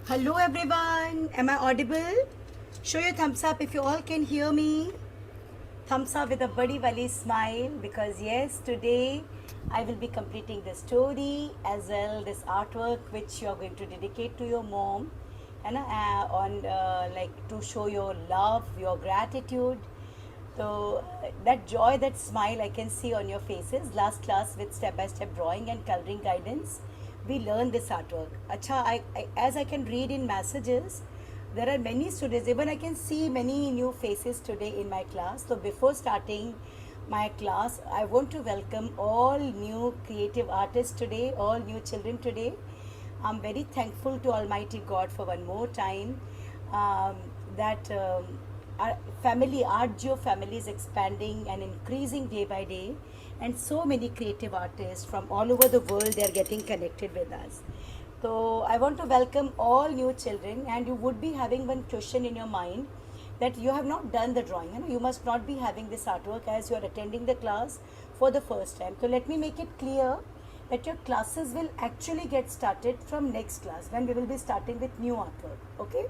Hello everyone, am I audible? Show your thumbs up if you all can hear me. Thumbs up with a buddy wali smile because yes, today I will be completing the story as well this artwork which you are going to dedicate to your mom and on like to show your love, your gratitude. So that joy, that smile I can see on your faces. Last class with step-by-step drawing and coloring guidance, we learned this artwork. Acha, as I can read in messages, there are many students. Even I can see many new faces today in my class. So before starting my class, I want to welcome all new creative artists today, all new children today. I'm very thankful to Almighty God for one more time um, that our family, Artgeo family is expanding and increasing day by day, and so many creative artists from all over the world they are getting connected with us. So I want to welcome all new children, and you would be having one question in your mind that you have not done the drawing. You must not be having this artwork as you are attending the class for the first time. So let me make it clear that your classes will actually get started from next class when we will be starting with new artwork. Okay.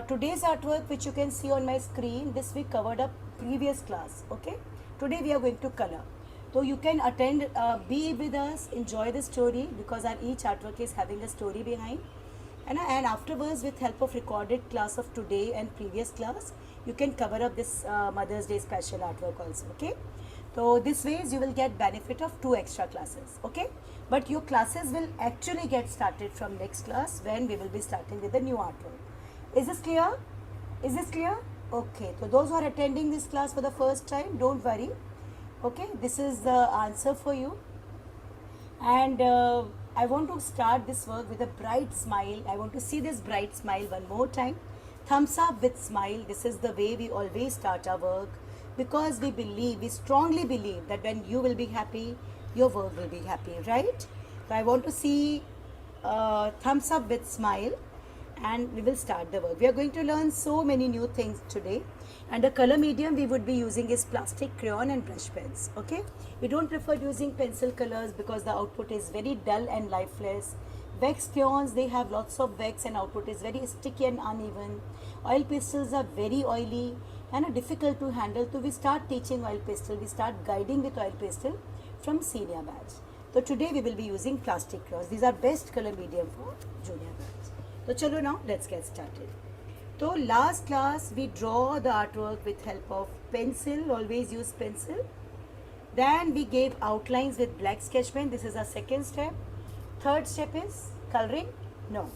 Today's artwork which you can see on my screen, this we covered up previous class. Okay. Today we are going to color. So you can attend, be with us, enjoy the story because our each artwork is having a story behind. And afterwards, with help of recorded class of today and previous class, you can cover up this Mother's Day special artwork also. Okay. So this ways you will get benefit of 2 extra classes. Okay. But your classes will actually get started from next class when we will be starting with the new artwork. Is this clear? Is this clear? Okay. So those who are attending this class for the first time, don't worry. Okay. This is the answer for you. And I want to start this work with a bright smile. I want to see this bright smile one more time. Thumbs up with smile. This is the way we always start our work because we believe, we strongly believe that when you will be happy, your work will be happy, right? So I want to see thumbs up with smile and we will start the work. We are going to learn so many new things today, and the color medium we would be using is plastic, crayon and brush pens. Okay, we don't prefer using pencil colors because the output is very dull and lifeless. Wax crayons, they have lots of wax and output is very sticky and uneven. Oil pastels are very oily and are difficult to handle. So we start teaching oil pastel, we start guiding with oil pastel from senior batch. So today we will be using plastic crayons. These are best color medium for junior batch. So chalo, now let's get started. So last class we draw the artwork with help of pencil, always use pencil. Then we gave outlines with black sketch pen. This is our second step. Third step is coloring. No.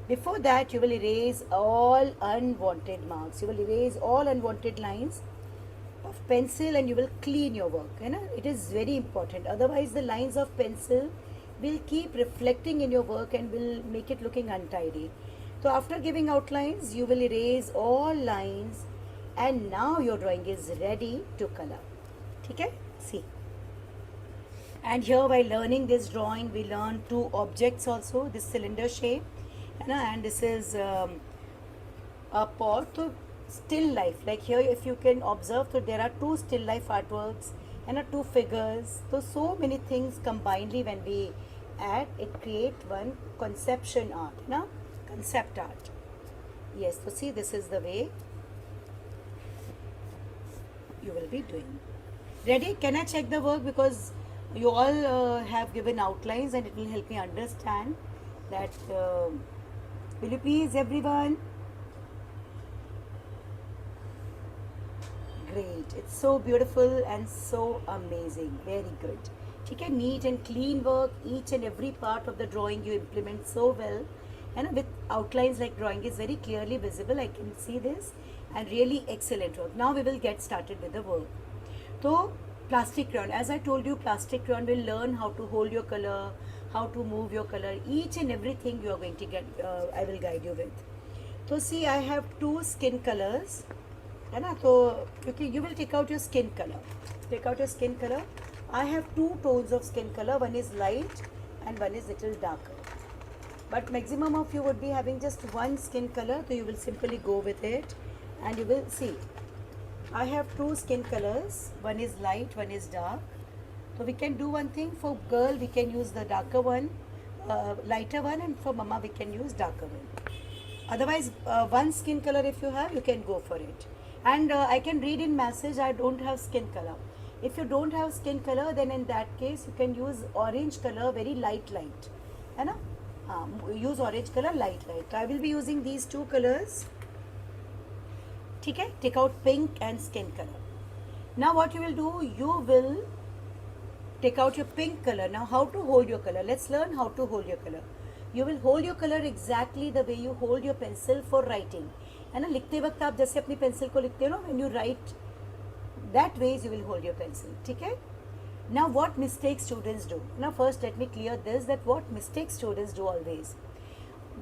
Before that you will erase all unwanted marks. You will erase all unwanted lines of pencil and you will clean your work. It is very important. Otherwise the lines of pencil will keep reflecting in your work and will make it looking untidy. So after giving outlines, you will erase all lines and now your drawing is ready to color. Okay? See. And here while learning this drawing, we learn 2 objects also. This cylinder shape and this is a pot. So still life. Like here if you can observe, so there are 2 still life artworks and 2 figures. So many things combinedly when we add, it create one conception art. Concept art. Yes, so see, this is the way you will be doing. Ready? Can I check the work because you all have given outlines and it will help me understand that. Will you please, everyone? Great. It's so beautiful and so amazing. Very good. Okay, neat and clean work. Each and every part of the drawing you implement so well. And with outlines like drawing is very clearly visible. I can see this and really excellent work. Now we will get started with the work. So plastic crayon, as I told you, plastic crayon will learn how to hold your color, how to move your color, each and everything you are going to get, I will guide you with. So see, I have 2 skin colors. So you will take out your skin color. Take out your skin color. I have 2 tones of skin color. One is light and one is little darker. But maximum of you would be having just one skin color, so you will simply go with it and you will see. I have 2 skin colors, one is light, one is dark. So we can do one thing, for girl we can use the darker one, lighter one, and for mama we can use darker one. Otherwise, one skin color if you have, you can go for it. And I can read in message, I don't have skin color. If you don't have skin color, then in that case you can use orange color, very light, है ना? Use orange color, light. So I will be using these two colors. ठीक है? Take out pink and skin color. Now what you will do, you will take out your pink color. Now how to hold your color? Let's learn how to hold your color. You will hold your color exactly the way you hold your pencil for writing. है ना? लिखते वक्त आप जैसे अपनी pencil को लिखते हो ना, when you write, that ways you will hold your pencil. ठीक है? Now what mistakes students do? Now first let me clear this, that what mistakes students do always.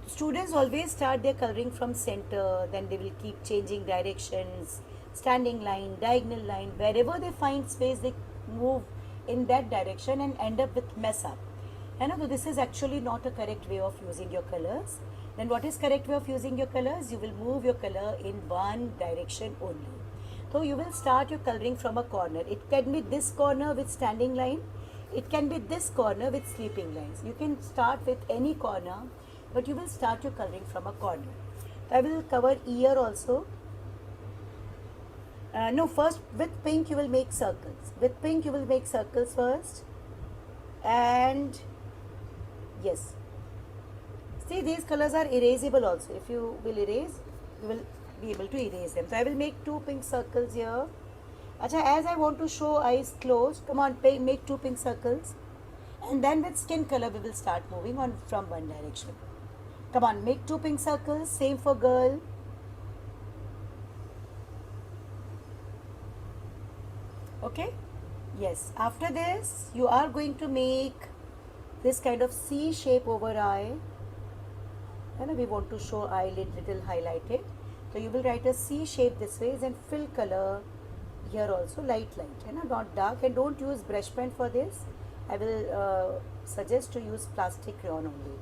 Students always start their coloring from center, then they will keep changing directions, standing line, diagonal line, wherever they find space they move in that direction and end up with mess up. And so this is actually not a correct way of using your colors. Then what is correct way of using your colors? You will move your color in one direction only. So you will start your coloring from a corner. It can be this corner with standing line. It can be this corner with sleeping lines. You can start with any corner, but you will start your coloring from a corner. I will cover ear also. No, first with pink you will make circles. With pink you will make circles first. And yes. See, these colors are erasable also. If you will erase, you will be able to erase them. So I will make two pink circles here. Acha, as I want to show eyes closed, come on, make two pink circles. And then with skin color we will start moving on from one direction. Come on, make two pink circles. Same for girl. Okay? Yes. After this, you are going to make this kind of C shape over eye. And we want to show eyelid little highlighted. So you will write a C shape this way and fill color here also light, not dark. And don't use brush pen for this. I will suggest to use plastic crayon only.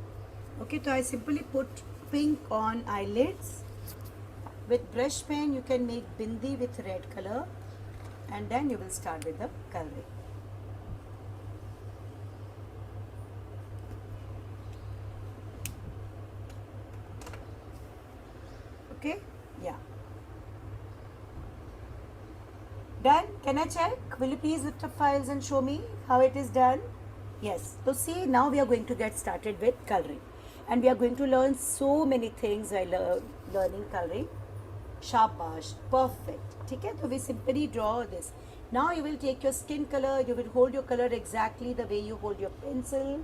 Okay, so I simply put pink on eyelids. With brush pen you can make bindi with red color, and then you will start with the coloring. Okay, yeah. Done? Can I check? Will you please lift up files and show me how it is done? Yes. So see, now we are going to get started with coloring. And we are going to learn so many things while learning coloring. Shabash. Perfect. Okay, so we simply draw this. Now you will take your skin color, you will hold your color exactly the way you hold your pencil,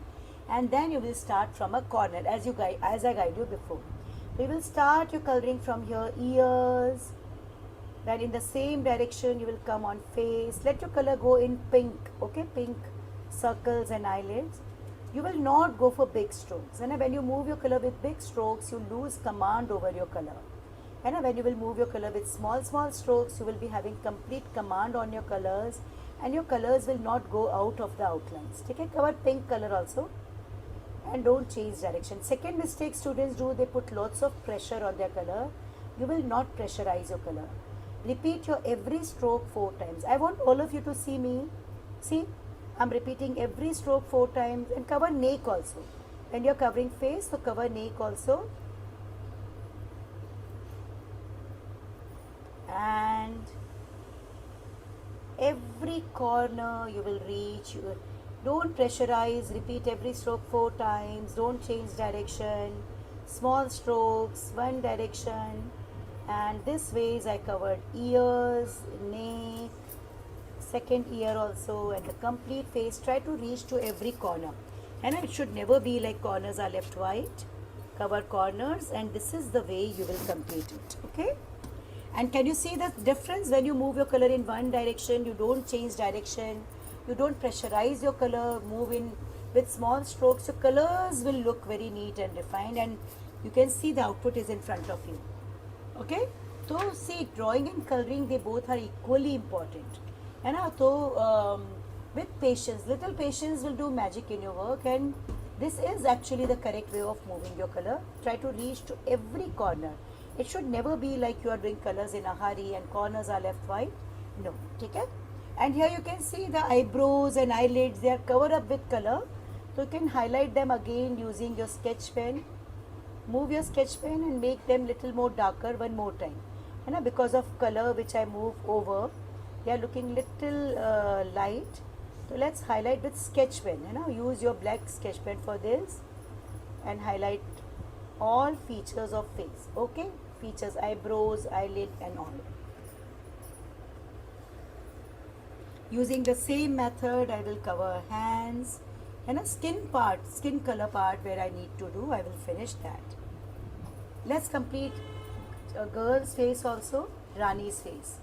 and then you will start from a corner as I guide you before. We will start your coloring from here, ears. Then in the same direction you will come on face. Let your color go in pink, okay, pink circles and eyelids. You will not go for big strokes. And when you move your color with big strokes, you lose command over your color. And when you will move your color with small strokes, you will be having complete command on your colors, and your colors will not go out of the outlines. Take a cover pink color also, and don't change direction. Second mistake students do, they put lots of pressure on their color. You will not pressurize your color. Repeat your every stroke 4 times. I want all of you to see me. See, I'm repeating every stroke 4 times, and cover neck also. When you're covering face, so cover neck also. And every corner you will reach. Don't pressurize. Repeat every stroke 4 times. Don't change direction. Small strokes, one direction. And this ways I covered ears, neck, second ear also, and the complete face. Try to reach to every corner, and it should never be like corners are left white. Cover corners, and this is the way you will complete it. Okay? And can you see the difference? When you move your color in one direction, you don't change direction, you don't pressurize your color, move in with small strokes, your colors will look very neat and refined, and you can see the output is in front of you. Okay, so see, drawing and coloring, they both are equally important. And so with patience, little patience will do magic in your work, and this is actually the correct way of moving your color. Try to reach to every corner. It should never be like you are doing colors in a hurry and corners are left white. No, take it. And here you can see the eyebrows and eyelids, they are covered up with color. So you can highlight them again using your sketch pen. Move your sketch pen and make them little more darker one more time. And because of color which I move over, they are looking little light. So let's highlight with sketch pen. Use your black sketch pen for this and highlight all features of face. Okay, features, eyebrows, eyelid and all. Using the same method, I will cover hands and a skin color part where I need to do. I will finish that. Let's complete a girl's face also, Rani's face.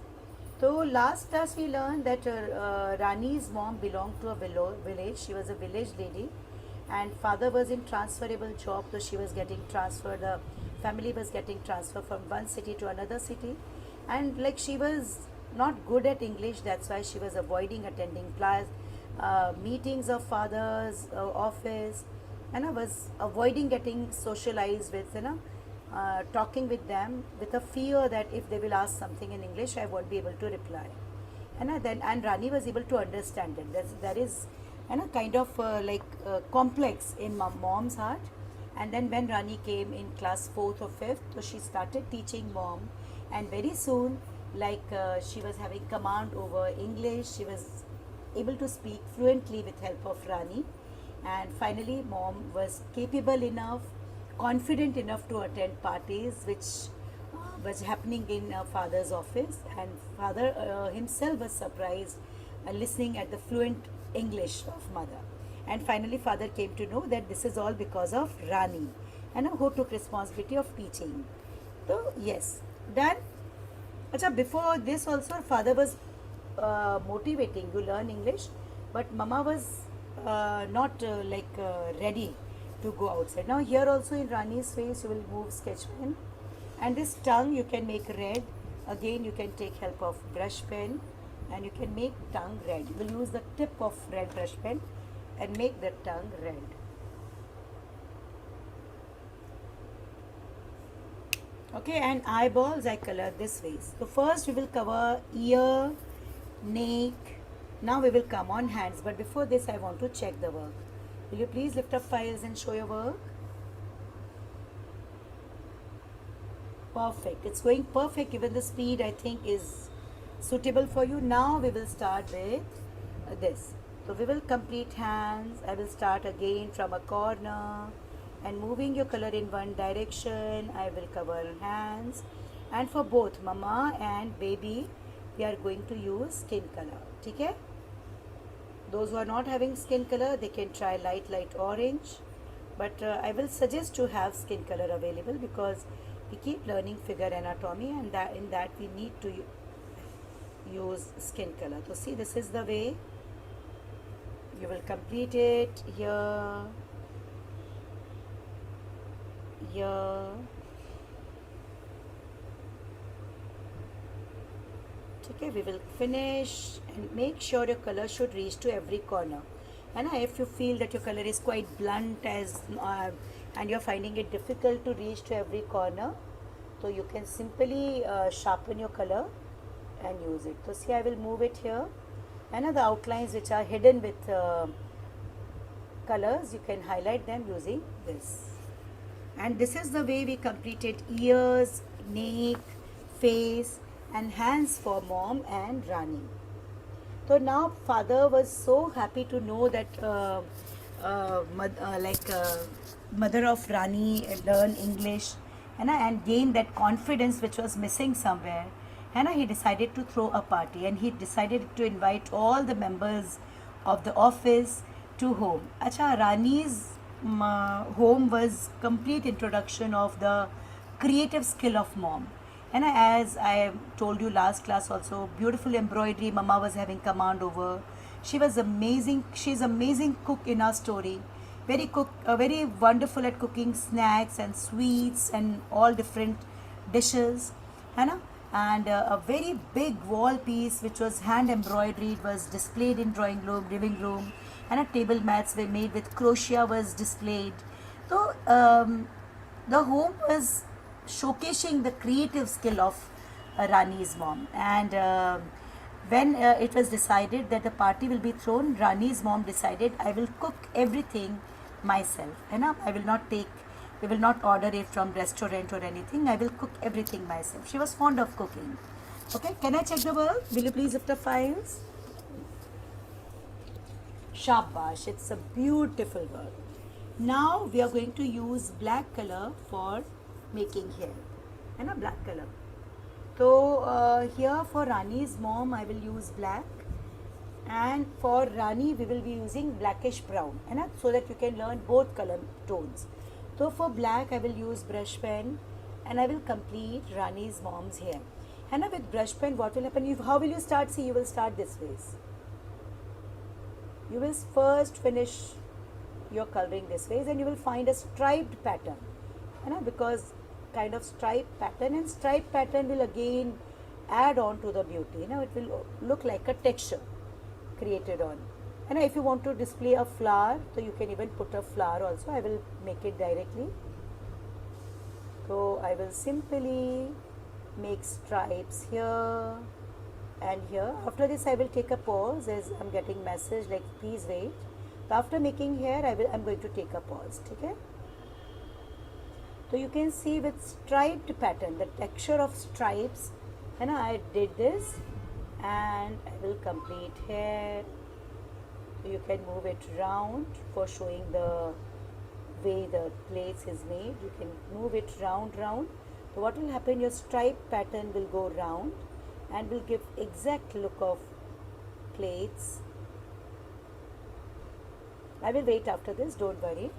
So last class we learned that Rani's mom belonged to a village. She was a village lady, and father was in transferable job, so she was getting transferred. The family was getting transferred from one city to another city, and like she was not good at English, that's why she was avoiding attending class meetings of father's office, and I was avoiding getting socialized with talking with them, with a fear that if they will ask something in English, I won't be able to reply. And Rani was able to understand it. That is kind of complex in mom's heart. And then when Rani came in class 4th or 5th, so she started teaching mom, and very soon, she was having command over English. She was able to speak fluently with help of Rani, and finally mom was capable enough, confident enough to attend parties which was happening in father's office, and father himself was surprised listening at the fluent English of mother. And finally father came to know that this is all because of Rani, and who took responsibility of teaching. So yes, done. Achha, before this also father was motivating you learn English, but mama was not ready to go outside. Now here also in Rani's face you will move sketch pen, and this tongue you can make red. Again you can take help of brush pen and you can make tongue red. You will use the tip of red brush pen and make the tongue red. Okay, and eyeballs I color this way. So first we will cover ear, neck. Now we will come on hands, but before this I want to check the work. Will you please lift up files and show your work? Perfect. It's going perfect. Even the speed I think is suitable for you. Now we will start with this. So we will complete hands. I will start again from a corner and moving your color in one direction. I will cover hands, and for both mama and baby we are going to use skin color. Okay? Those who are not having skin color, they can try light orange, but I will suggest to have skin color available because we keep learning figure anatomy, and that in that we need to use skin color. So see, this is the way you will complete it. Here, okay, we will finish, and make sure your color should reach to every corner. And if you feel that your color is quite blunt and you're finding it difficult to reach to every corner, so you can simply sharpen your color and use it. So see, I will move it here, and the outlines which are hidden with colors, you can highlight them using this. And this is the way we completed ears, neck, face and hands for mom and Rani. So now father was so happy to know that mother of Rani learn English and gain that confidence which was missing somewhere. He decided to throw a party, and he decided to invite all the members of the office to home. Acha, Rani's home was complete introduction of the creative skill of mom. And as I told you last class also, beautiful embroidery mama was having command over. She was amazing. She's amazing cook in our story. Very wonderful at cooking snacks and sweets and all different dishes. And a very big wall piece which was hand embroidered was displayed in drawing room, living room, and a table mats were made with crochet was displayed. So the home was showcasing the creative skill of Rani's mom, and when it was decided that the party will be thrown, Rani's mom decided I will cook everything myself. है ना? We will not order it from restaurant or anything. I will cook everything myself. She was fond of cooking. Okay, can I check the work? Will you please lift the files? Shabash, it's a beautiful work. Now we are going to use black color for making hair. है ना? Black color. So here for Rani's mom I will use black, and for Rani we will be using blackish brown, है ना? So that you can learn both color tones. So for black I will use brush pen, and I will complete Rani's mom's hair. है ना? With brush pen what will happen? How will you start? See, you will start this way. You will first finish your coloring this way, and you will find a striped pattern, है ना? Because kind of stripe pattern, and stripe pattern will again add on to the beauty. You know, it will look like a texture created on. And if you want to display a flower, so you can even put a flower also. I will make it directly. So I will simply make stripes here and here. After this I will take a pause, as I'm getting message like please wait. So after making here I'm going to take a pause. Okay. So you can see with striped pattern, the texture of stripes, and I did this, and I will complete here. So you can move it round for showing the way the plates is made. You can move it round. So what will happen? Your stripe pattern will go round and will give exact look of plates. I will wait after this, don't worry.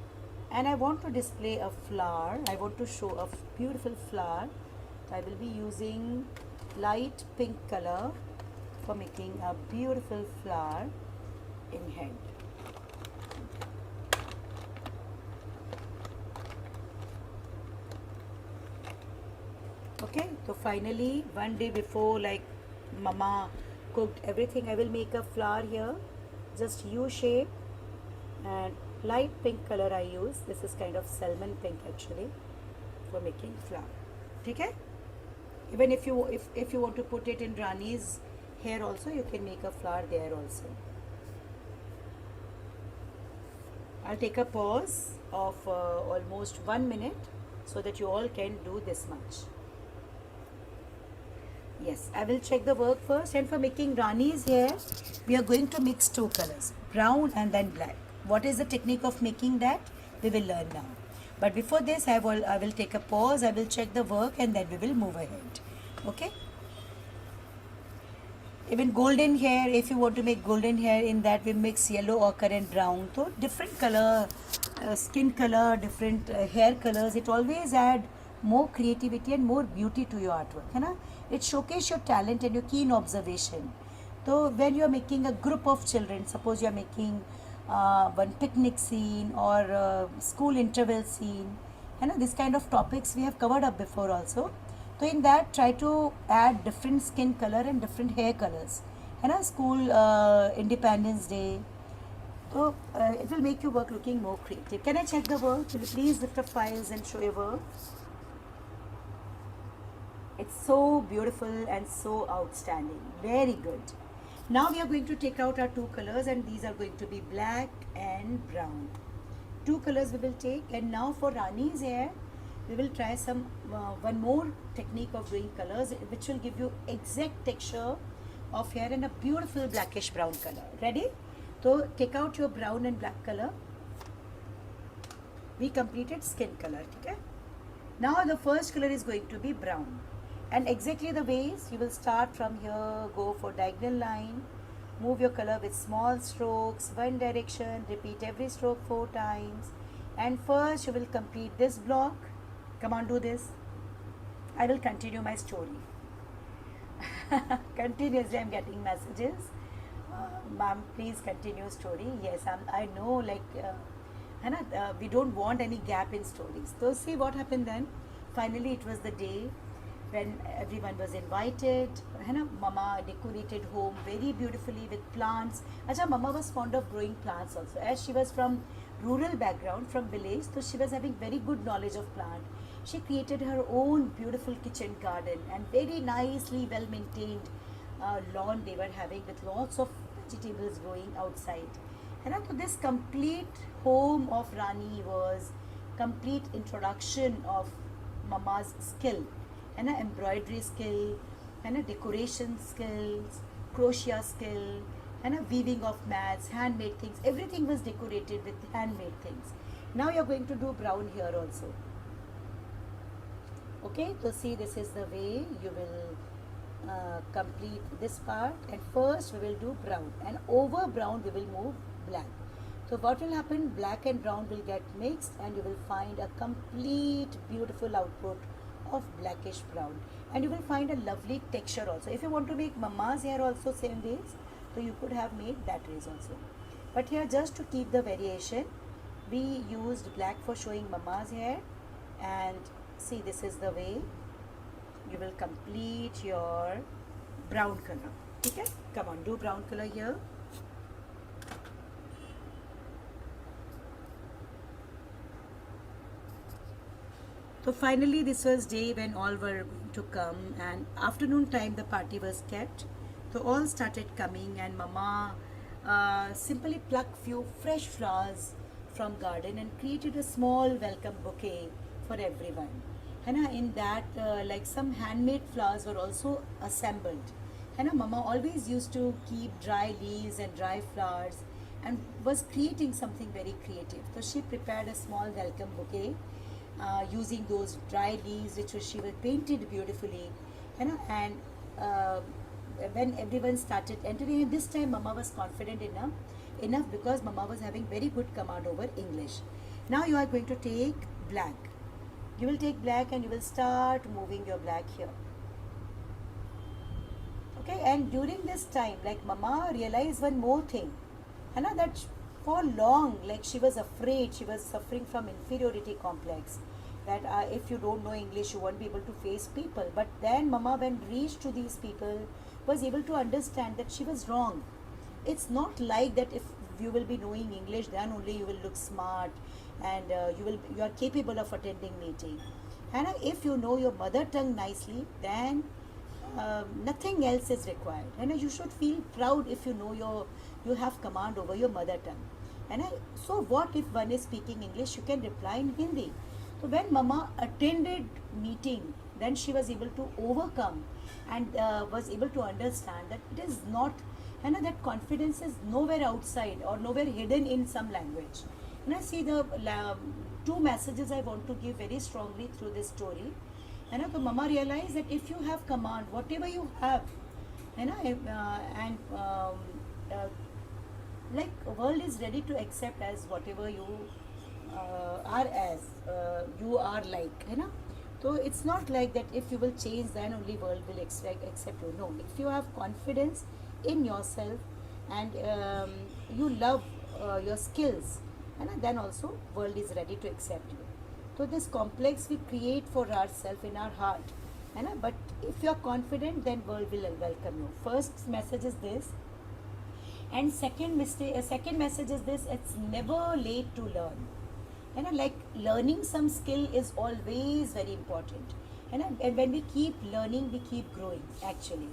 And I want to display a flower. I want to show a beautiful flower. I will be using light pink color for making a beautiful flower in hand. Okay, so finally one day before, like mama cooked everything, I will make a flower here, just U shape, and light pink color I use. This is kind of salmon pink actually for making flower. Okay? Even if you want to put it in Rani's hair also, you can make a flower there also. I'll take a pause of almost 1 minute so that you all can do this much. Yes, I will check the work first. And for making Rani's hair, we are going to mix two colors, brown and then black. What is the technique of making that? We will learn now. But before this, I will take a pause. I will check the work and then we will move ahead. Okay? Even golden hair, if you want to make golden hair, in that we mix yellow, ochre and brown. So different color, skin color, different hair colors, it always add more creativity and more beauty to your artwork. है ना? It showcase your talent and your keen observation. So when you are making a group of children, suppose you are making one picnic scene or school interval scene, you know, this kind of topics we have covered up before also. So in that, try to add different skin color and different hair colors. You know, school Independence Day. So it will make your work looking more creative. Can I check the work? Will you please lift up files and show your work? It's so beautiful and so outstanding. Very good. Now we are going to take out our two colors, and these are going to be black and brown. Two colors we will take, and now for Rani's hair, we will try some one more technique of doing colors, which will give you exact texture of hair and a beautiful blackish brown color. Ready? So take out your brown and black color. We completed skin color. Okay? Now the first color is going to be brown. And exactly the ways, you will start from here, go for diagonal line, move your color with small strokes, one direction, repeat every stroke 4 times. And first you will complete this block. Come on, do this. I will continue my story. Continuously I'm getting messages. Ma'am, please continue story. Yes, I know, like, we don't want any gap in stories. So see what happened then. Finally, it was the day when everyone was invited. Mama decorated home very beautifully with plants. Acha, Mama was fond of growing plants also. As she was from rural background, from village, so she was having very good knowledge of plant. She created her own beautiful kitchen garden and very nicely well maintained lawn they were having with lots of vegetables growing outside. And so this complete home of Rani was complete introduction of Mama's skill, and embroidery skill, and decoration skills, crochet skill, and weaving of mats, handmade things. Everything was decorated with handmade things. Now you are going to do brown here also. Okay, so see, this is the way you will complete this part, and first we will do brown, and over brown we will move black. So what will happen, black and brown will get mixed and you will find a complete beautiful output of blackish brown, and you will find a lovely texture also. If you want to make Mama's hair also same ways, so you could have made that ways also, but here just to keep the variation we used black for showing Mama's hair. And see, this is the way you will complete your brown color. Okay, come on, do brown color here. So finally this was day when all were to come, and afternoon time the party was kept. So all started coming, and Mama simply plucked few fresh flowers from garden and created a small welcome bouquet for everyone. And in that like some handmade flowers were also assembled. And Mama always used to keep dry leaves and dry flowers and was creating something very creative. So she prepared a small welcome bouquet using those dry leaves which she was painted beautifully, and when everyone started entering, this time Mama was confident enough because Mama was having very good command over English. Now you are going to take black. You will take black and you will start moving your black here. Okay, and during this time, like Mama realized one more thing, that for long, like she was afraid, she was suffering from inferiority complex, that if you don't know English you won't be able to face people. But then Mama, when reached to these people, was able to understand that she was wrong. It's not like that if you will be knowing English then only you will look smart and you are capable of attending meeting. And if you know your mother tongue nicely, then nothing else is required. And you should feel proud if you know you have command over your mother tongue. And so what if one is speaking English, you can reply in Hindi. So when Mama attended meeting, then she was able to overcome and was able to understand that it is not, that confidence is nowhere outside or nowhere hidden in some language. And I see the two messages I want to give very strongly through this story. And so Mama realized that if you have command, whatever you have, like world is ready to accept as whatever you are, as you are like, so it's not like that if you will change then only world will accept you. No, if you have confidence in yourself and you love your skills, then also world is ready to accept you. So this complex we create for ourselves in our heart, but if you are confident, then world will welcome you. First message is this, and second message is this: it's never late to learn. Like learning some skill is always very important. And when we keep learning, we keep growing actually.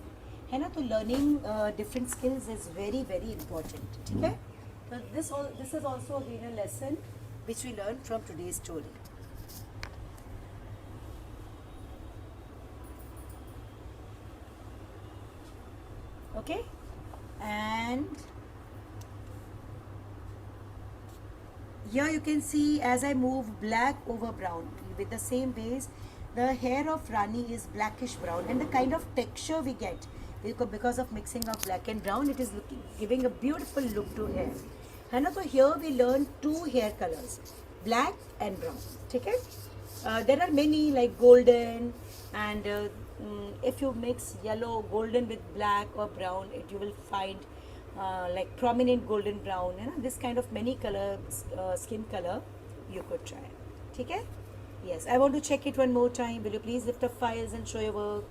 So learning different skills is very, very important. Okay? So this is also again a lesson which we learned from today's story. Okay, and here you can see as I move black over brown with the same ways, the hair of Rani is blackish brown, and the kind of texture we get because of mixing of black and brown, it is giving a beautiful look to hair. And so here we learn two hair colors, black and brown. Okay, there are many like golden, and if you mix yellow, golden with black or brown, you will find like prominent golden brown. This kind of many colors, skin color you could try. Okay? Yes, I want to check it one more time. Will you please lift up files and show your work?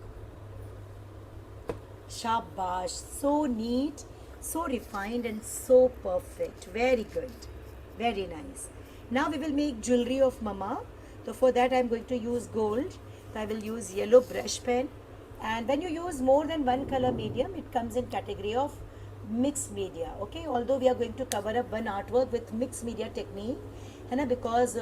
Shabash, so neat, so refined and so perfect. Very good, very nice. Now we will make jewelry of Mama. So for that I am going to use gold. So I will use yellow brush pen And when you use more than one color medium, it comes in category of mixed media. Okay, although we are going to cover up one artwork with mixed media technique, and because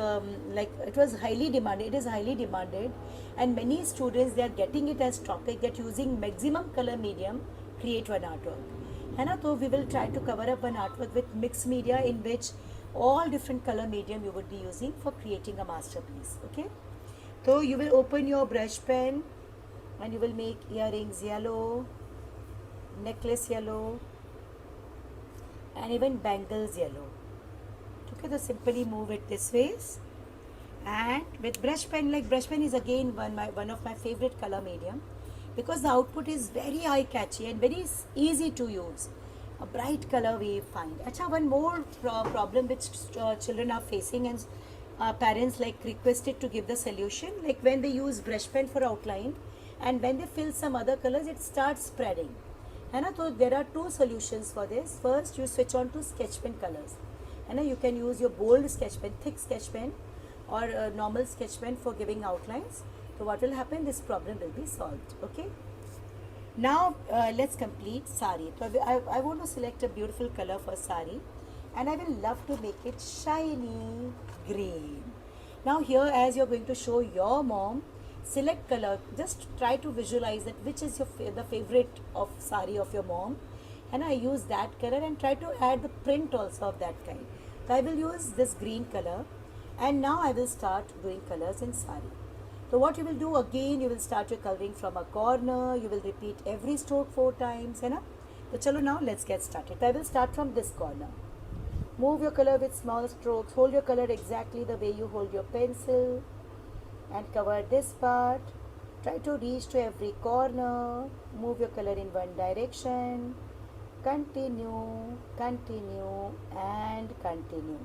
like it was highly demanded, it is highly demanded, and many students, they are getting it as topic that using maximum color medium create one artwork. So we will try to cover up one artwork with mixed media, in which all different color medium you would be using for creating a masterpiece. Okay, so you will open your brush pen and you will make earrings yellow, necklace yellow, and even bangles yellow. Okay, so simply move it this ways. And with brush pen, like brush pen is again one of my favorite color medium, because the output is very eye catchy and very easy to use. A bright color we find. Acha, one more problem which children are facing, and parents like requested to give the solution, like when they use brush pen for outline and when they fill some other colors, it starts spreading. So there are two solutions for this. First, you switch on to sketch pen colors. You can use your bold sketch pen, thick sketch pen, or a normal sketch pen for giving outlines. So what will happen? This problem will be solved. Okay. Now let's complete sari. So I want to select a beautiful color for sari, and I will love to make it shiny green. Now here, as you're going to show your mom, select color. Just try to visualize that which is the favorite of sari of your mom, and I use that color and try to add the print also of that kind. So I will use this green color, and now I will start doing colors in sari. So what you will do again, you will start your coloring from a corner. You will repeat every stroke 4 times. So chalo, now let's get started. I will start from this corner. Move your color with small strokes. Hold your color exactly the way you hold your pencil, and cover this part. Try to reach to every corner. Move your color in one direction. Continue, continue, and continue.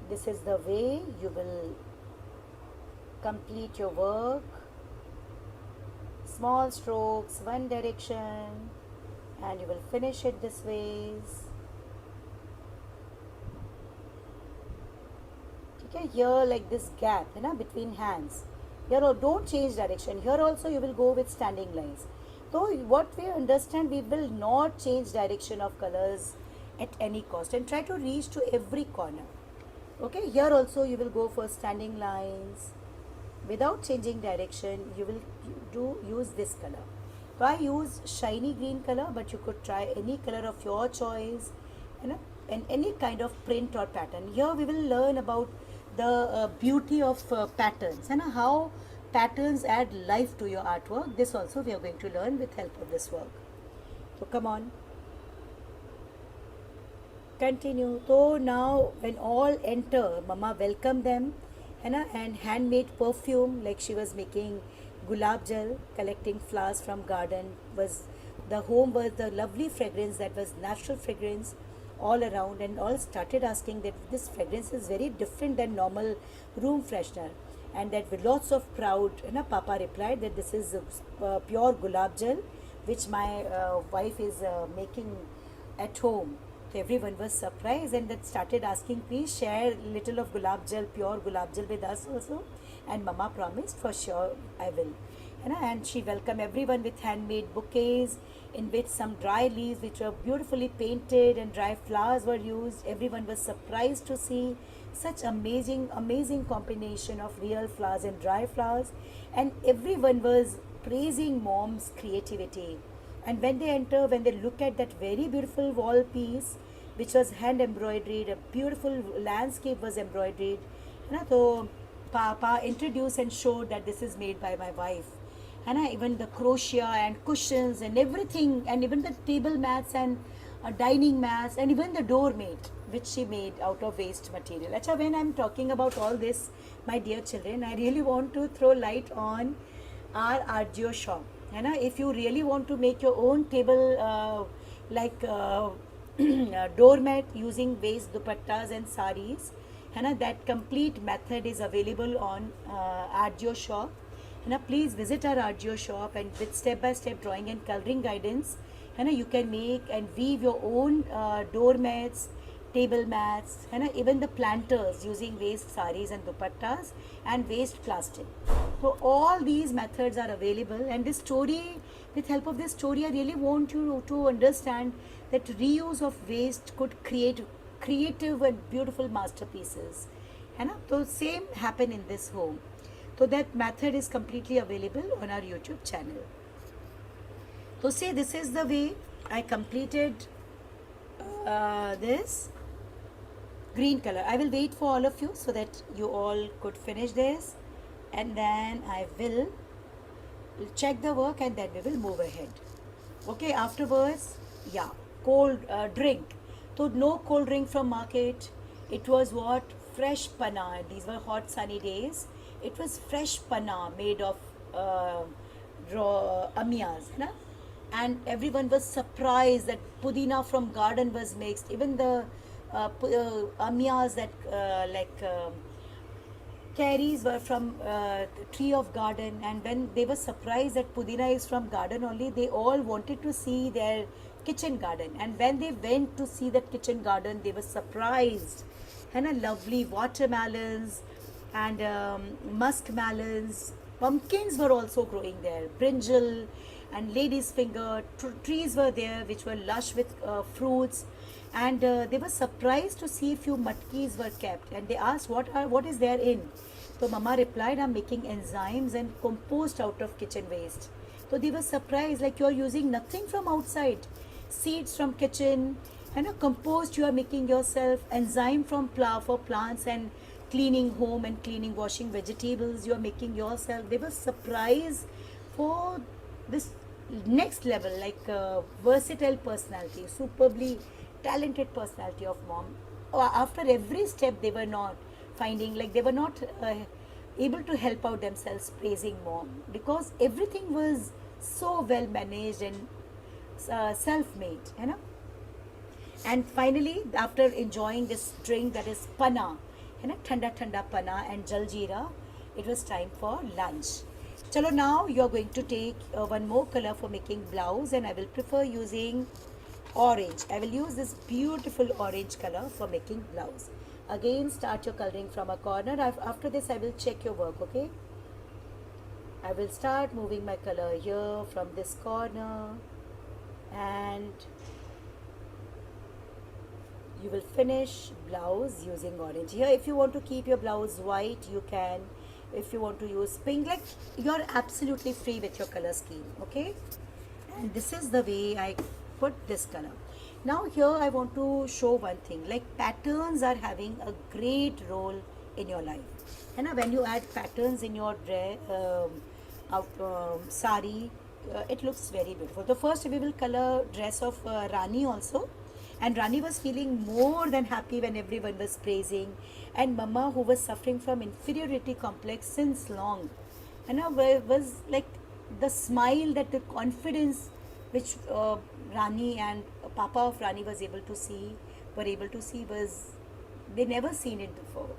This is the way you will complete your work. Small strokes, one direction, and you will finish it this ways. Okay, here like this gap between hands. Here don't change direction. Here also you will go with standing lines. So what we understand, we will not change direction of colors at any cost, and try to reach to every corner. Okay, here also you will go for standing lines. Without changing direction, you will use this color. So I use shiny green color, but you could try any color of your choice, and any kind of print or pattern. Here we will learn about the beauty of patterns, and how patterns add life to your artwork. This also we are going to learn with help of this work. So come on. Continue. So now when all enter, Mama welcome them, and handmade perfume, like she was making gulab jal, collecting flowers from garden. Was the home was the lovely fragrance, that was natural fragrance all around, and all started asking that this fragrance is very different than normal room freshener, and that with lots of proud, Papa replied that this is pure gulab jal, which my wife is making at home. Everyone was surprised, and that started asking, please share little of gulab jal, pure gulab jal with us also. And Mama promised, for sure I will. And she welcomed everyone with handmade bouquets, in which some dry leaves which were beautifully painted and dry flowers were used. Everyone was surprised to see such amazing combination of real flowers and dry flowers, and everyone was praising mom's creativity. And when they enter, when they look at that very beautiful wall piece, which was hand embroidered, a beautiful landscape was embroidered. So Papa introduced and showed that this is made by my wife. Even the crochet and cushions and everything, and even the table mats and dining mats, and even the doormat, which she made out of waste material. Achha, when I'm talking about all this, my dear children, I really want to throw light on our Artgeo shop. If you really want to make your own table doormat using waste dupattas and saris, that complete method is available on Artgeo shop. Please visit our Artgeo shop, and with step-by-step drawing and coloring guidance, you can make and weave your own doormats, table mats, even the planters using waste saris and dupattas and waste plastic. So all these methods are available, and this story, with help of this story, I really want you to understand that reuse of waste could create creative and beautiful masterpieces. है ना? तो same happen in this home. So that method is completely available on our YouTube channel. So see, this is the way I completed this green color. I will wait for all of you so that you all could finish this, and then I will check the work, and then we will move ahead. Okay, afterwards, yeah, cold drink. So no cold drink from market. It was what? Fresh panna. These were hot sunny days. It was fresh panna made of raw amiyas, na? And everyone was surprised that pudina from garden was mixed. Even the amiyas that carries were from the tree of garden, and when they were surprised that pudina is from garden only, they all wanted to see their kitchen garden. And when they went to see that kitchen garden, they were surprised. And a lovely watermelons and musk melons, pumpkins were also growing there, brinjal and lady's finger. Trees were there which were lush with fruits, and they were surprised to see few matkis were kept, and they asked what is there in. So mama replied, I'm making enzymes and compost out of kitchen waste. So they were surprised, like, you are using nothing from outside, seeds from kitchen, and a compost you are making yourself, enzyme from for plants and cleaning home and cleaning washing vegetables you are making yourself. They were surprised for this next level, like versatile personality, superbly talented personality of mom. After every step they were not finding, like, they were not able to help out themselves praising mom, because everything was so well managed and self-made, you know. And finally, after enjoying this drink, that is panna, you know, thanda panna and jaljeera, it was time for lunch. Chalo, now you are going to take one more color for making blouse, and I will prefer using orange. I will use this beautiful orange color for making blouse. Again, start your coloring from a corner. After this, I will check your work, okay? I will start moving my color here from this corner, and you will finish blouse using orange. Here, if you want to keep your blouse white, you can. If you want to use pink, like, you're absolutely free with your color scheme, okay? And this is the way I put this color. Now here I want to show one thing, like, patterns are having a great role in your life. And when you add patterns in your sari, it looks very beautiful. The first we will color dress of Rani also. And Rani was feeling more than happy when everyone was praising. And Mama, who was suffering from inferiority complex since long, and was like the smile, that the confidence which Rani and Papa of Rani were able to see was, they never seen it before.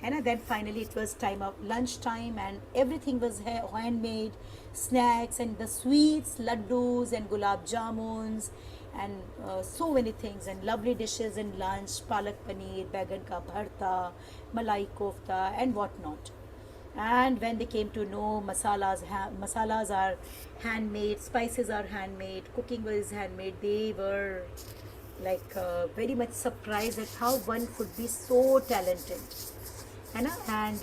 And then finally it was time of lunchtime, and everything was handmade, snacks and the sweets, laddus and gulab jamuns, and so many things, and lovely dishes in lunch, palak paneer, baigan ka bharta, malai kofta and whatnot. And when they came to know masalas are handmade, spices are handmade, cooking was handmade, they were like very much surprised at how one could be so talented. And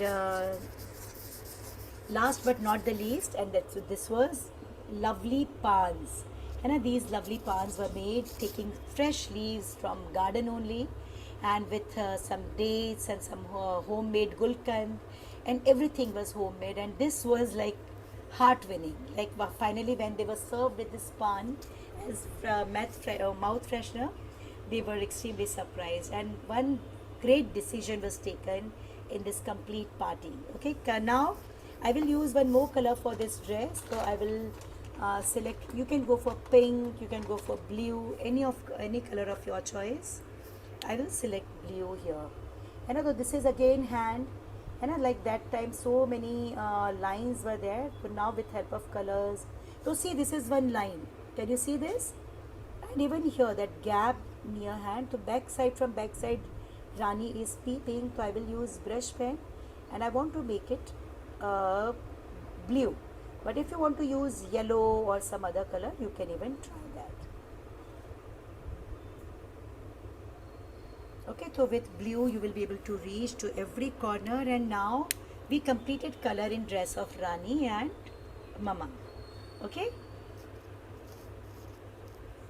last but not the least, and this was lovely pans. And these lovely pans were made taking fresh leaves from garden only, and with some dates and some homemade gulkand, and everything was homemade. And this was like heart winning. Like, finally when they were served with this pan as mouth freshener, they were extremely surprised. And one great decision was taken in this complete party. Okay, now I will use one more color for this dress. So I will select, you can go for pink, you can go for blue, any color of your choice. I will select blue here. And this is again hand, and like that time so many lines were there, but now with help of colors. So see, this is one line, can you see this? And even here, that gap near hand, so from back side Rani is peeping. So I will use brush pen, and I want to make it blue. But if you want to use yellow or some other color, you can even try that. Okay, so with blue you will be able to reach to every corner, and now we completed color in dress of Rani and Mama. Okay.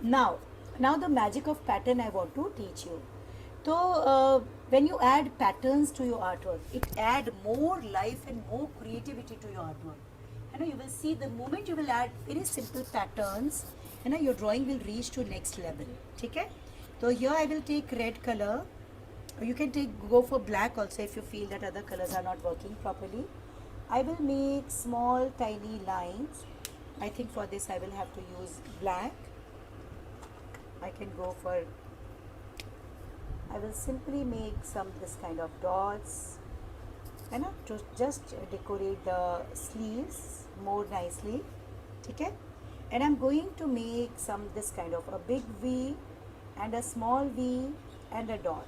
Now the magic of pattern I want to teach you. So when you add patterns to your artwork, it add more life and more creativity to your artwork. You will see the moment you will add very simple patterns, your drawing will reach to next level. Okay? So here I will take red color. You can go for black also if you feel that other colors are not working properly. I will make small tiny lines. I think for this I will have to use black. I can go for, I will simply make some this kind of dots to just decorate the sleeves more nicely. Okay? And I'm going to make some this kind of a big V and a small V and a dot.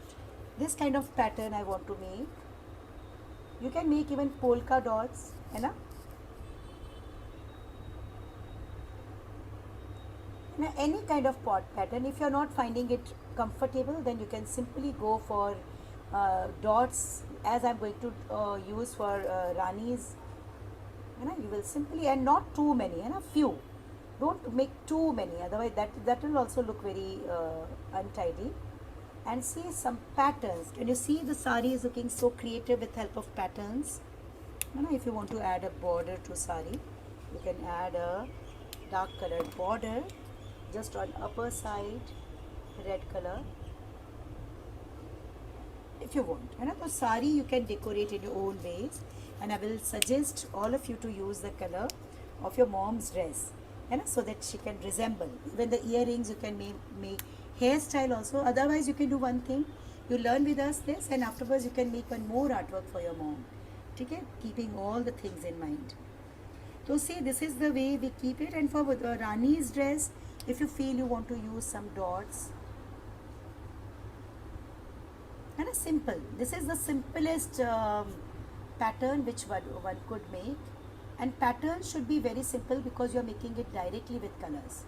This kind of pattern I want to make. You can make even polka dots, any kind of pot pattern. If you are not finding it comfortable, then you can simply go for dots, as I'm going to use for Rani's. You will simply, and not too many, few. Don't make too many, otherwise that will also look very untidy. And see some patterns. Can you see the sari is looking so creative with help of patterns? If you want to add a border to sari, you can add a dark colored border just on upper side, red color, if you want. So sari you can decorate in your own ways, and I will suggest all of you to use the color of your mom's dress, so that she can resemble. Even the earrings you can make hairstyle also. Otherwise you can do one thing, you learn with us this, and afterwards you can make one more artwork for your mom. Okay? Keeping all the things in mind. So see, this is the way we keep it. And for Rani's dress, if you feel you want to use some dots, simple. This is the simplest pattern which one could make. And pattern should be very simple because you are making it directly with colors.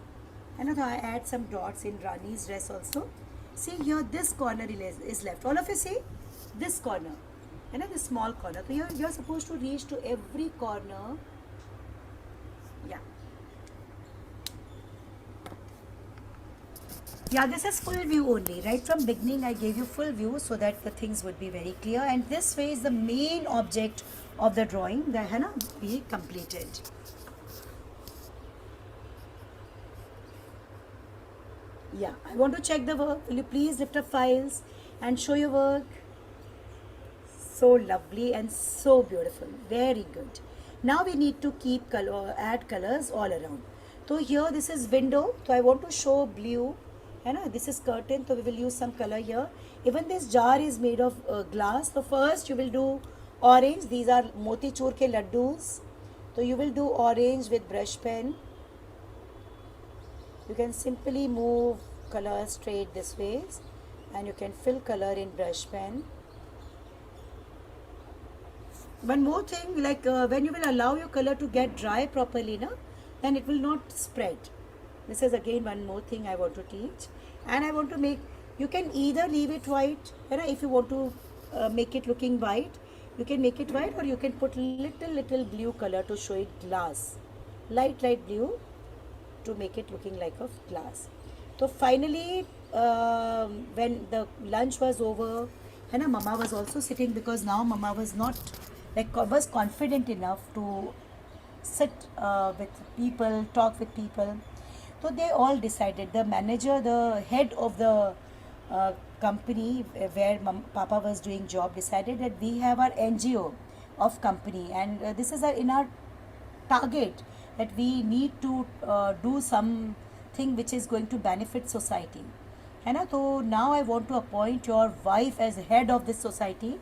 I add some dots in Rani's dress also. See here, this corner is left. All of you see this corner, the small corner. So you're supposed to reach to every corner. Yeah, this is full view only. Right from beginning I gave you full view so that the things would be very clear. And this way is the main object of the drawing that be completed. Yeah, I want to check the work. Will you please lift up files and show your work? So lovely and so beautiful. Very good. Now we need to keep add colors all around. So here this is window. So I want to show blue. This is curtain. So we will use some color here. Even this jar is made of glass. So first you will do orange. These are motichur ke laddus. So you will do orange with brush pen. You can simply move color straight this way, and you can fill color in brush pen. One more thing, like when you will allow your color to get dry properly, then it will not spread. This is again one more thing I want to teach. And I want to make, you can either leave it white, if you want to make it looking white, you can make it white, or you can put little blue color to show it glass, light blue, to make it looking like a glass. So finally, when the lunch was over, Mama was also sitting, because now Mama was not was confident enough to sit with people, talk with people. So they all decided, the manager, the head of the company where Papa was doing job, decided that we have our NGO of company, and this is in our target, that we need to do something which is going to benefit society. So now I want to appoint your wife as head of this society,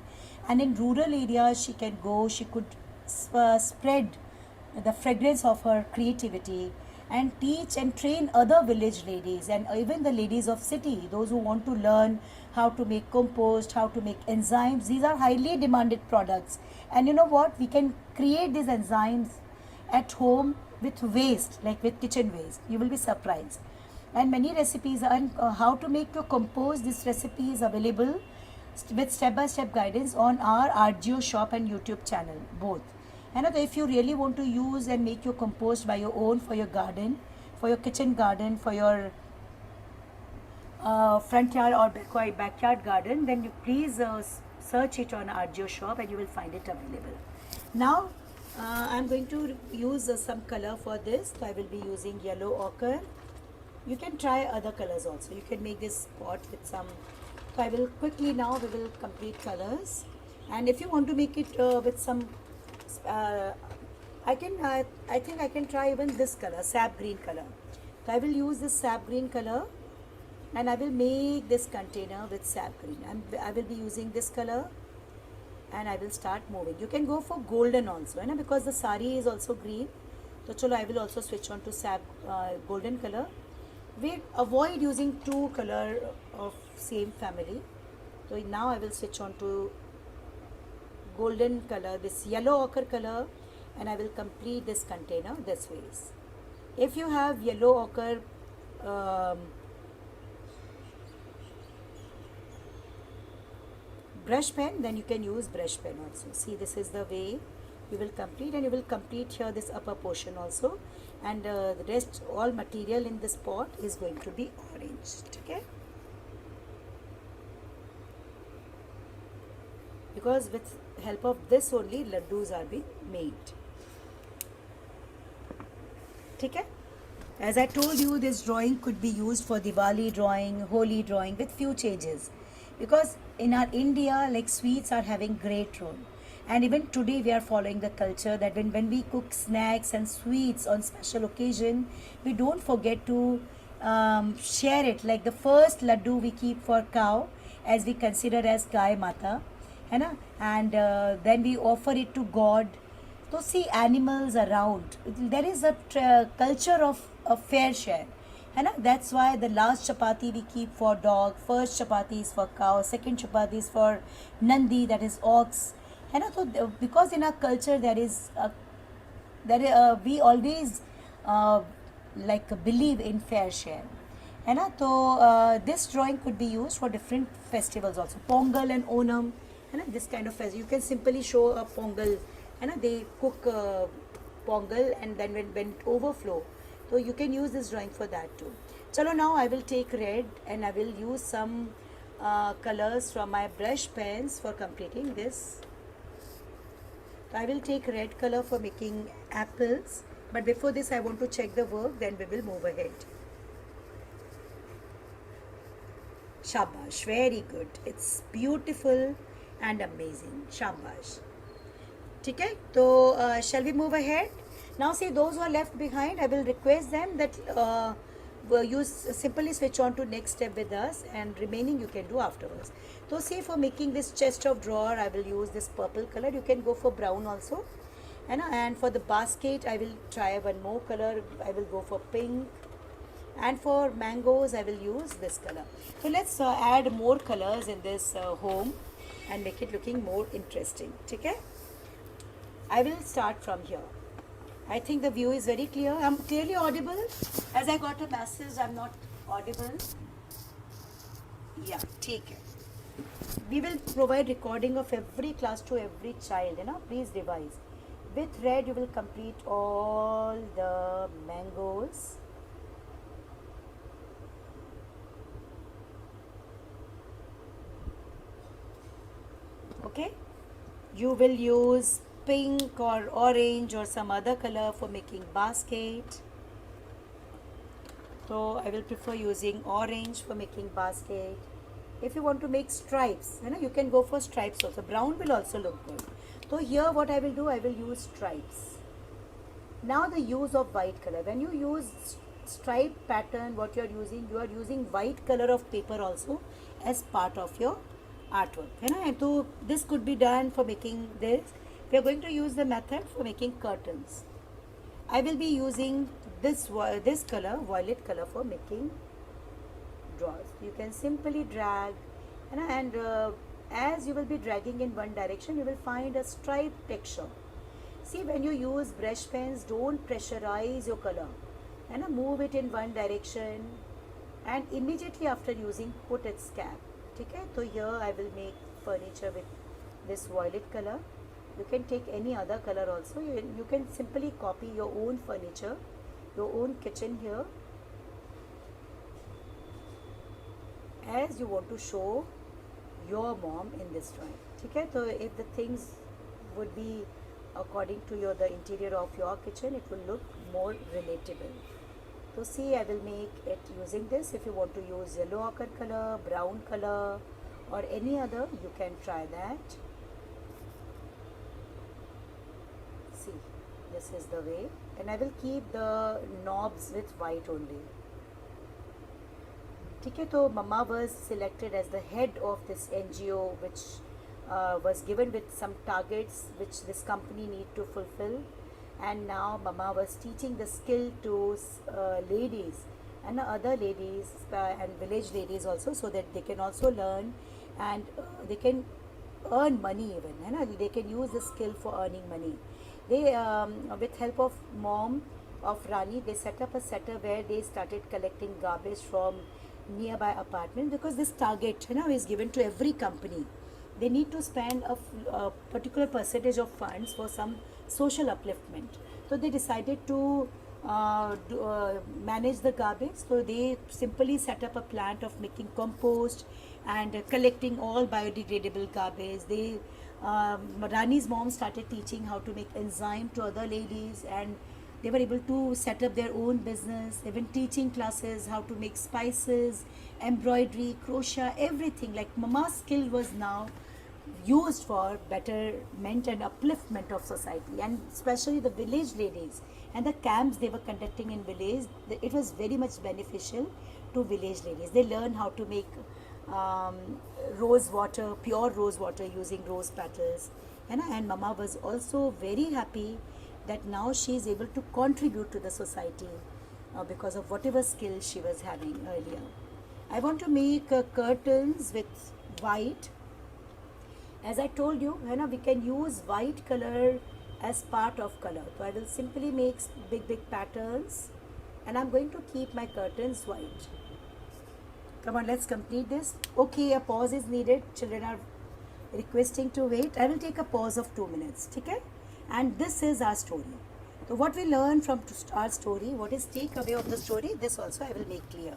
and in rural areas she can go, she could spread the fragrance of her creativity and teach and train other village ladies and even the ladies of city, those who want to learn how to make compost, how to make enzymes. These are highly demanded products, and you know what, we can create these enzymes at home with waste, like with kitchen waste. You will be surprised. And many recipes and how to make your compost. This recipe is available with step-by-step guidance on our Argio shop and YouTube channel, both. And if you really want to use and make your compost by your own for your garden, for your kitchen garden, for your front yard or backyard garden, then you please search it on Argio shop and you will find it available. Now I'm going to use some color for this. So I will be using yellow ochre. You can try other colors also. You can make this pot with some. So I will quickly now we will complete colors. And if you want to make it with some, I think I can try even this color, sap green color. So I will use this sap green color, and I will make this container with sap green. I will be using this color, and I will start moving. You can go for golden also, because the sari is also green. So chalo, I will also switch on to sap golden color. We avoid using two color of same family. So now I will switch on to golden color, this yellow ochre color, and I will complete this container this way. If you have yellow ochre brush pen, then you can use brush pen also. See, this is the way you will complete, and you will complete here this upper portion also, and the rest all material in this pot is going to be orange. Okay, because with help of this only laddus are being made. Okay, as I told you, this drawing could be used for Diwali drawing, Holi drawing with few changes, because in our India, like, sweets are having great role. And even today we are following the culture that when we cook snacks and sweets on special occasion, we don't forget to share it. Like the first laddu we keep for cow, as we consider as Gai Mata, and then we offer it to God. So see, animals around, there is a culture of a fair share. That's why the last chapati we keep for dog, first chapati is for cow, second chapati is for Nandi, that is ox. So because in our culture there is we always believe in fair share. So this drawing could be used for different festivals also, Pongal and Onam, this kind of festival. You can simply show a Pongal, they cook Pongal, and then when it overflow, so you can use this drawing for that too. Chalo, now I will take red and I will use some colors from my brush pens for completing this. So I will take red color for making apples, but before this I want to check the work, then we will move ahead. Shabash, very good. It's beautiful and amazing. Shabash. Okay, so shall we move ahead? Now see, those who are left behind, I will request them that you simply switch on to next step with us, and remaining you can do afterwards. So see, for making this chest of drawer, I will use this purple color. You can go for brown also. And for the basket, I will try one more color. I will go for pink. And for mangoes, I will use this color. So let's add more colors in this home and make it looking more interesting. Okay? I will start from here. I think the view is very clear. I'm clearly audible. As I got a message, I'm not audible. Yeah, take it. We will provide recording of every class to every child. Please revise. With red, you will complete all the mangoes. Okay. You will use pink or orange or some other color for making basket. So I will prefer using orange for making basket. If you want to make stripes, you can go for stripes also. Brown will also look good. So here what I will do, I will use stripes. Now the use of white color. When you use stripe pattern, what you are using white color of paper also as part of your artwork. And so this could be done for making this. We are going to use the method for making curtains. I will be using this color, violet color, for making drawers. You can simply drag, and as you will be dragging in one direction, you will find a stripe texture. See, when you use brush pens, don't pressurize your color, and move it in one direction, and immediately after using, put its cap. Okay, so here I will make furniture with this violet color. You can take any other color also. You can simply copy your own furniture, your own kitchen here, as you want to show your mom in this drawing. Okay, so if the things would be according to the interior of your kitchen, it will look more relatable. So see, I will make it using this. If you want to use yellow ochre color, brown color, or any other, you can try that. See, this is the way, and I will keep the knobs with white only. Okay, so Mama was selected as the head of this NGO, which was given with some targets which this company need to fulfill, and now Mama was teaching the skill to ladies and other ladies and village ladies also, so that they can also learn, and they can earn money even, and they can use the skill for earning money. They with help of mom of Rani, they set up a center where they started collecting garbage from nearby apartment, because this target is given to every company. They need to spend a particular percentage of funds for some social upliftment. So they decided to manage the garbage. So they simply set up a plant of making compost and collecting all biodegradable garbage. They Rani's mom started teaching how to make enzyme to other ladies, and they were able to set up their own business, even teaching classes how to make spices, embroidery, crochet, everything. Like Mama's skill was now used for betterment and upliftment of society, and especially the village ladies and the camps they were conducting in village. It was very much beneficial to village ladies. They learned how to make rose water, pure rose water using rose petals, and Mama was also very happy that now she is able to contribute to the society because of whatever skills she was having earlier. I want to make curtains with white. As I told you, we can use white color as part of color. So I will simply make big patterns, and I'm going to keep my curtains white. Come on, let's complete this. Okay, a pause is needed. Children are requesting to wait. I will take a pause of 2 minutes. Okay? And this is our story. So what we learn from our story, what is takeaway of the story, this also I will make clear.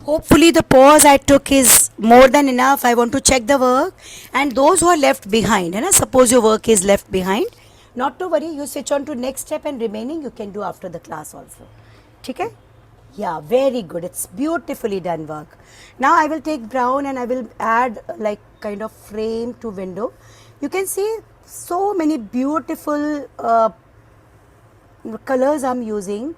Hopefully the pause I took is more than enough. I want to check the work, and those who are left behind, suppose your work is left behind, not to worry, you switch on to next step, and remaining you can do after the class also. Okay? Yeah, very good. It's beautifully done work. Now I will take brown and I will add like kind of frame to window. You can see so many beautiful colors I'm using.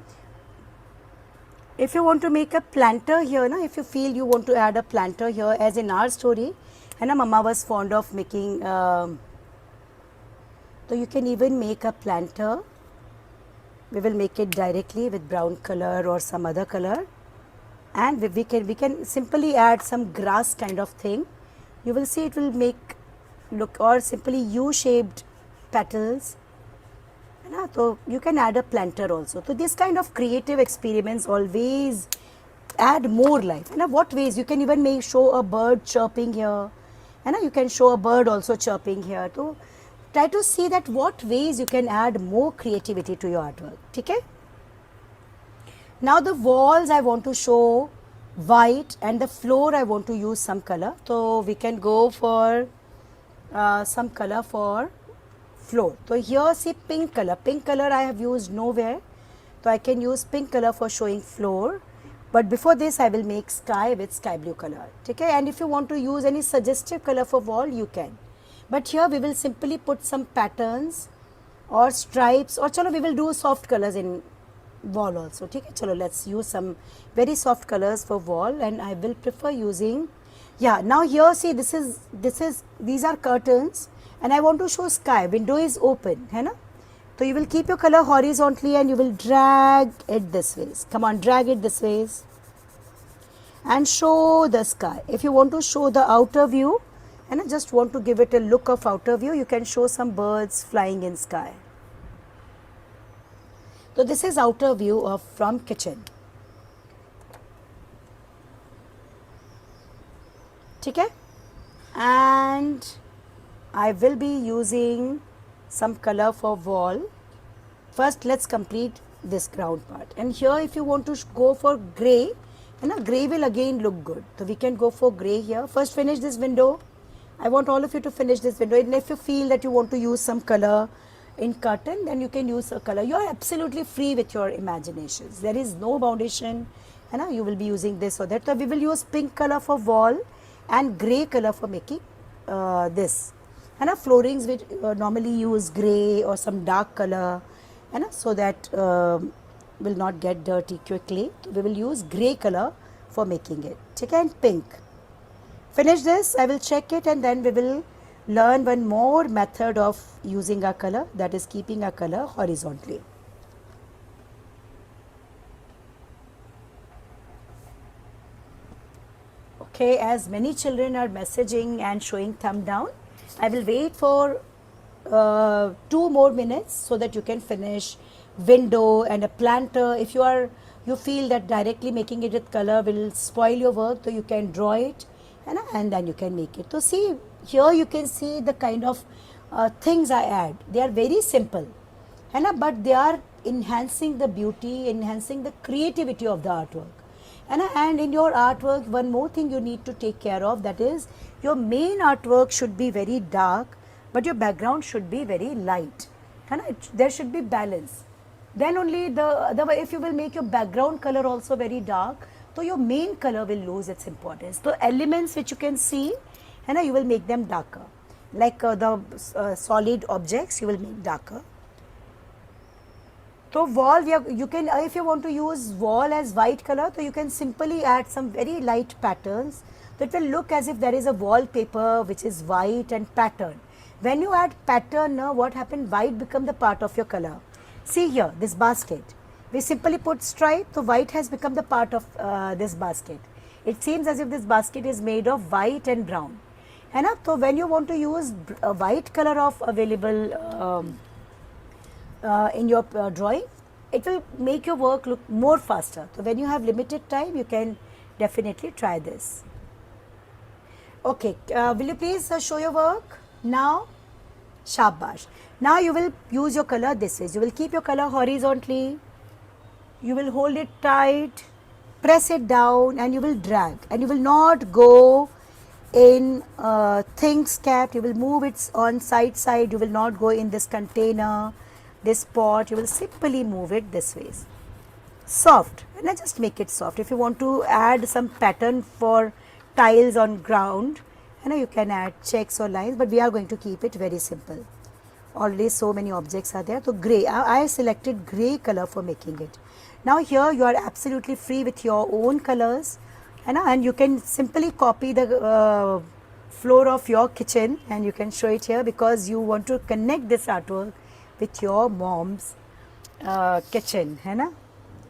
If you want to make a planter here, if you feel you want to add a planter here, as in our story, Mama was fond of making, so you can even make a planter. We will make it directly with brown color or some other color, and we can simply add some grass kind of thing. You will see it will make look, or simply U-shaped petals. So you can add a planter also. So this kind of creative experiments always add more life. What ways you can even show a bird chirping here, you can show a bird also chirping here. So try to see that what ways you can add more creativity to your artwork. Okay? Now the walls I want to show white, and the floor I want to use some color. So we can go for some color for floor. So here see pink color. Pink color I have used nowhere. So I can use pink color for showing floor. But before this I will make sky with sky blue color. Okay? And if you want to use any suggestive color for wall, you can. But here we will simply put some patterns or stripes, or chalo we will do soft colors in wall also. Okay? Chalo let's use some very soft colors for wall, and I will prefer using, yeah, now here see these are curtains, and I want to show sky. Window is open, hai na? So you will keep your color horizontally and you will drag it this way. Come on, drag it this way and show the sky. If you want to show the outer view and I just want to give it a look of outer view, you can show some birds flying in sky. So this is outer view of from kitchen. Okay? And I will be using some color for wall. First let's complete this ground part, and here if you want to go for grey, and grey will again look good. So we can go for grey here. First finish this window. I want all of you to finish this window, and if you feel that you want to use some color in curtain, then you can use a color. You are absolutely free with your imaginations. There is no foundation, and you will be using this or that. So we will use pink color for wall and grey color for making this. And floorings which normally use grey or some dark color, so that will not get dirty quickly. So we will use grey color for making it. Okay, and pink. Finish this, I will check it, and then we will learn one more method of using our color, that is keeping our color horizontally. Okay, as many children are messaging and showing thumb down, I will wait for 2 more minutes so that you can finish window and a planter. If you feel that directly making it with color will spoil your work, so you can draw it and then you can make it. So see, here you can see the kind of things I add. They are very simple, but they are enhancing the beauty, enhancing the creativity of the artwork. And in your artwork, one more thing you need to take care of, that is your main artwork should be very dark, but your background should be very light. There should be balance. Then only if you will make your background color also very dark, so your main color will lose its importance. So elements which you can see, you will make them darker. Like the solid objects, you will make darker. So wall, you can, if you want to use wall as white color, so you can simply add some very light patterns. So it will look as if there is a wallpaper which is white and pattern. When you add pattern, what happened? White become the part of your color. See here, this basket. We simply put stripe, so white has become the part of this basket. It seems as if this basket is made of white and brown. So when you want to use a white color of available in your drawing, it will make your work look more faster. So when you have limited time, you can definitely try this. Okay, will you please show your work now? Shabash. Now you will use your color this way. You will keep your color horizontally. You will hold it tight, press it down, and you will drag. And you will not go in things kept. You will move it on side. You will not go in this container, this pot. You will simply move it this way. Soft, and I just make it soft. If you want to add some pattern for tiles on ground, you can add checks or lines, but we are going to keep it very simple. Already so many objects are there. So grey, I selected grey color for making it. Now here you are absolutely free with your own colors, and you can simply copy the floor of your kitchen, and you can show it here because you want to connect this artwork with your mom's kitchen.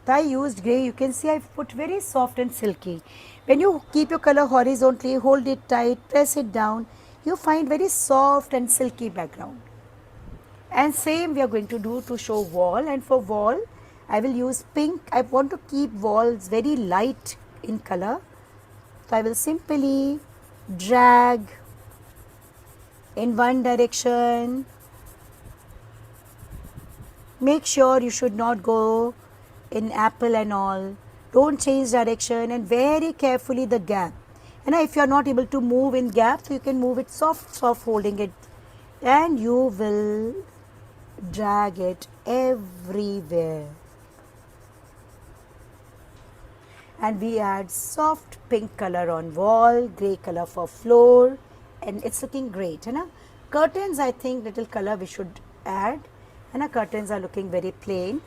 So I used grey. You can see I put very soft and silky. When you keep your color horizontally, hold it tight, press it down, you find very soft and silky background. And same we are going to do to show wall, and for wall I will use pink. I want to keep walls very light in color. So I will simply drag in one direction. Make sure you should not go in apple and all. Don't change direction, and very carefully the gap. And if you are not able to move in gap, so you can move it soft, holding it, and you will drag it everywhere. And we add soft pink color on wall, grey color for floor, and it's looking great. Curtains, I think little color we should add, and our curtains are looking very plain.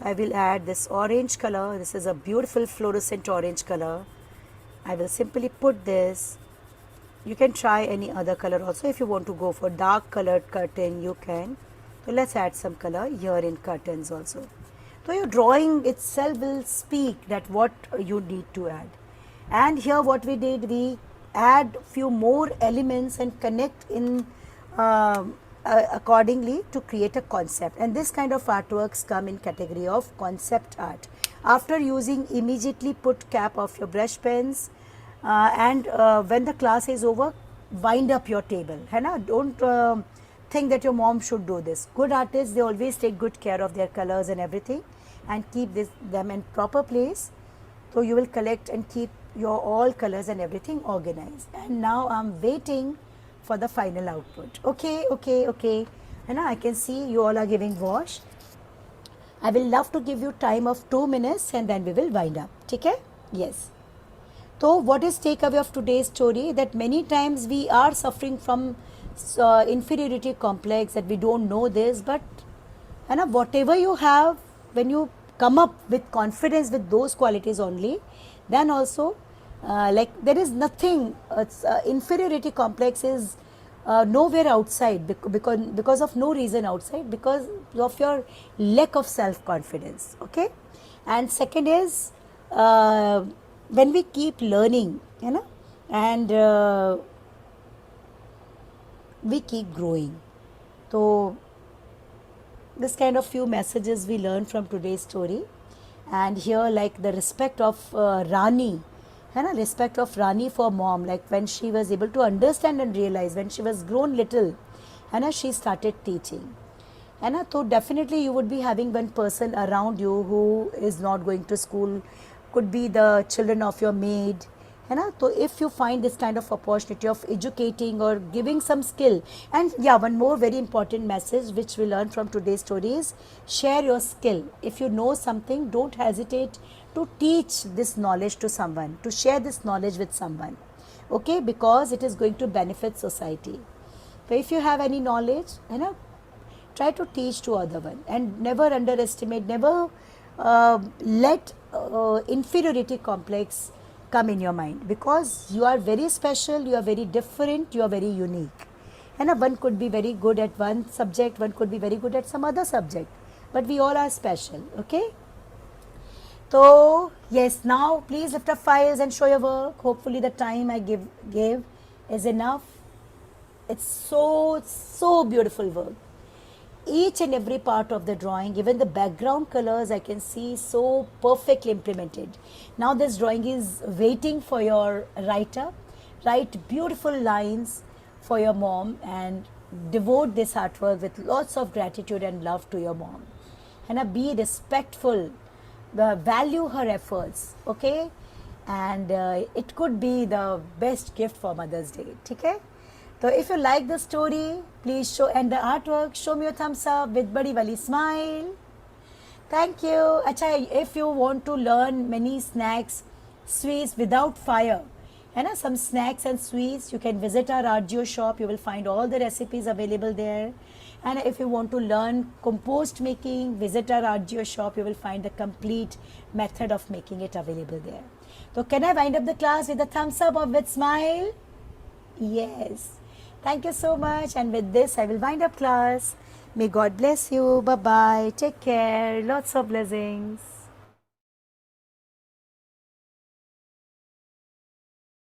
I will add this orange color. This is a beautiful fluorescent orange color. I will simply put this. You can try any other color also. If you want to go for dark colored curtain, you can. So let's add some color here in curtains also. So your drawing itself will speak that what you need to add. And here what we did, we add few more elements and connect in accordingly to create a concept. And this kind of artworks come in category of concept art. After using, immediately put cap of your brush pens, and when the class is over, wind up your table. Don't think that your mom should do this. Good artists, they always take good care of their colors and everything, and keep them in proper place. So you will collect and keep your all colors and everything organized. And now I'm waiting for the final output. Okay. I can see you all are giving wash. I will love to give you time of 2 minutes, and then we will wind up. Okay? Yes. So what is takeaway of today's story? That many times we are suffering from inferiority complex, that we don't know this, but whatever you have, when you come up with confidence with those qualities only, then also there is nothing, inferiority complex is nowhere outside, because of no reason outside, because of your lack of self-confidence. Okay. And second is, when we keep learning, and we keep growing. So this kind of few messages we learn from today's story. And here, like the respect of Rani, respect of Rani for mom, like when she was able to understand and realize, when she was grown little, she started teaching. So definitely you would be having one person around you who is not going to school, could be the children of your maid. So if you find this kind of opportunity of educating or giving some skill, and one more very important message which we learn from today's story is, share your skill. If you know something, don't hesitate to teach this knowledge to someone, to share this knowledge with someone. Okay, because it is going to benefit society. So if you have any knowledge, try to teach to other one, and never underestimate, never let inferiority complex come in your mind, because you are very special, you are very different, you are very unique. One could be very good at one subject, one could be very good at some other subject, but we all are special. Okay. So yes, now please lift up files and show your work. Hopefully the time I gave is enough. It's so beautiful work. Each and every part of the drawing, even the background colors, I can see so perfectly implemented. Now this drawing is waiting for your writer. Write beautiful lines for your mom and devote this artwork with lots of gratitude and love to your mom. And be respectful, value her efforts. Okay, and it could be the best gift for Mother's Day. Okay. So if you like the story, please show, and the artwork, show me your thumbs up with badi wali smile. Thank you. Acha, if you want to learn many snacks, sweets without fire, some snacks and sweets, you can visit our RGO shop. You will find all the recipes available there. And if you want to learn compost making, visit our RGO shop. You will find the complete method of making it available there. So can I wind up the class with a thumbs up or with smile? Yes. Thank you so much, and with this I will wind up class. May God bless you. Bye-bye. Take care. Lots of blessings.